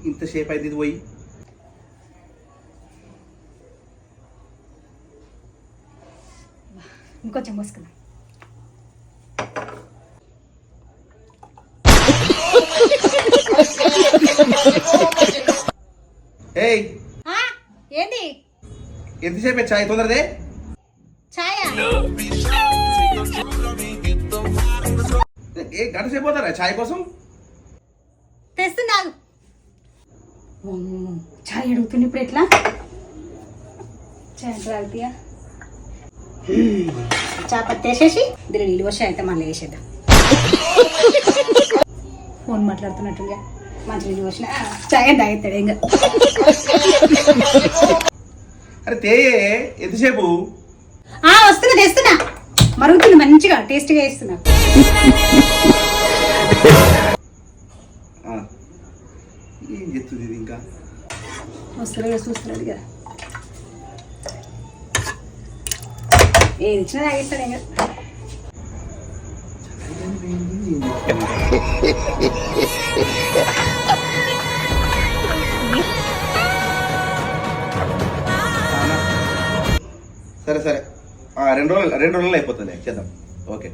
ఇంతసేపు అయింది ఇది పోయి. ఇంకొంచెం పోసుకుందాం. ఏయ్ ఏంది ఎంతసేపు చాయ్ తొందరదే? ఛాయా ఏ గంట సేపు పోతారా చాయ్ కోసం? తెస్తున్నాను. ఛాయ్ అడుగుతుంది ఇప్పుడు ఎట్లా? ఛాయ్ తాగుతాయా? చాపత్తి వేసేసి దీని నీళ్ళు వచ్చి అయితే మళ్ళీ వేసేద్దాం. ఫోన్ మాట్లాడుతున్నట్టుగా మంచి నీళ్ళు వచ్చిన ఛాయ్ తాగుతాడు ఇంకా. అరే తేయే ఎంతసేపు? వస్తున్నా తెస్తున్నా. మరుగుతుంది మంచిగా టేస్ట్గా వేస్తున్నా. ఏం చెప్తుంది ఇది ఇంకా? వస్తున్నాడు చూస్తున్నాడు కదా, ఏది ఇచ్చినా తాగేస్తాడు ఇంకా. సరే సరే 2 రోజులు అయిపోతుంది చేద్దాం. ఓకే.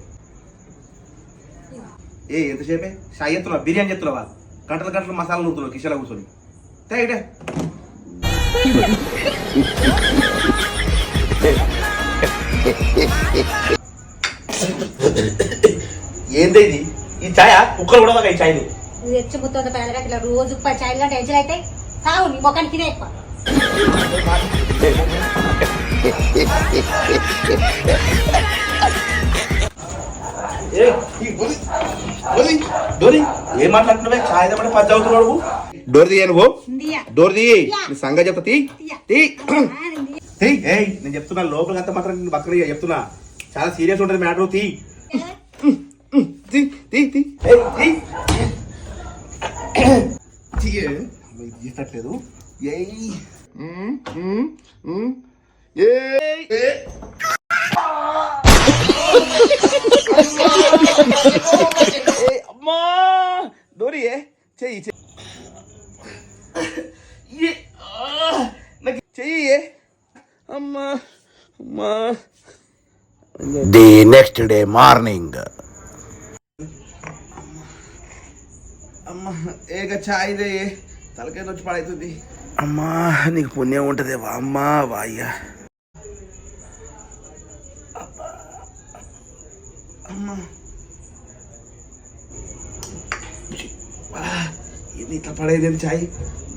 ఎంతసేపే చాయ్ ఎత్తున్నావా? బిర్యానీ చెప్తున్నావా? గంటలు మసాలా నూరుతున్నావు కిషన్లో కూర్చొని. ఇటే ఏంది ఇది? ఈ ఛాయ కుక్కలు కూడా ఈ ఛాయ్ తెచ్చి ముత్త ఇట్లా రోజు 10 ఛాయలు గంట ఎంజలు అయితే తాగు నీ మొక్కనికి ఇదే ఎక్కువ. ఏం మాట్లాడుతున్నావే? ఛాయ్ తెమ్మంటే 10 అవుతున్నావు. డోర్ తీయ నువ్వు. డోర్ తీయి. నీ సంగతి చెప్తా. నేను చెప్తున్నా లోపలికి అంతా మాత్రం నేను పక్కన చెప్తున్నా. చాలా సీరియస్ ఉంటుంది మ్యాటర్. తీయట్లేదు. అమ్మా డోరీ చెయ్యి చెయ్యి. అమ్మా అమ్మా. The next day morning. అమ్మా ఏక ఛాయ్ దే తలకాయ వచ్చి పడవుతుంది. అమ్మా నీకు పుణ్యం ఉంటుంది అమ్మా వాయ్యా. అమ్మా ఇది ఇట్లా పడేది ఛాయ్.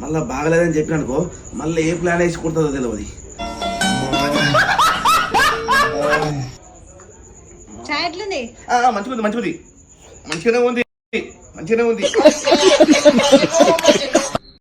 మళ్ళీ బాగలేదని చెప్పిన అనుకో మళ్ళీ ఏ ప్లాన్ వేసి కుడుతుందో తెలియదు. ఛాయ్ ఎట్లుంది? మంచిగా ఉంది. మంచిగానే ఉంది.